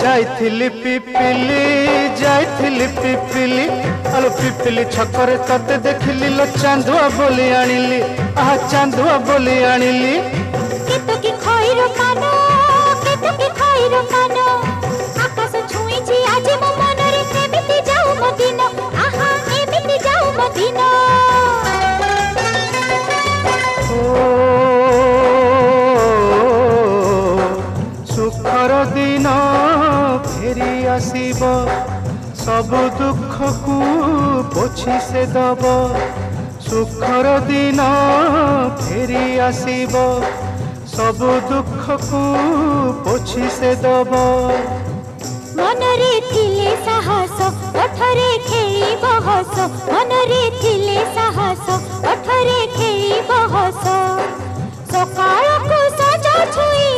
जाइथिली पिपिली आलो पिपिली छकरे तते देखिली लो चांदुआ बोली आनिली आहा चांदुआ बोली आनिली केतो की खइरो कानो केतो की खइरो कानो आकाश छुईची आज मो मनरे एमिति जाऊ मदिनो आहा एमिति जाऊ मदिनो सुखर दिन फेरी आसीब सब दुख को पोछि से दब सुखर दिन फेरी आसीब सब दुख को पोछि से दब मनरे थिले साहस ओठरे खेलिब हस मनरे थिले साहस ओठरे खेलिब हस सकाळ को सजा छुई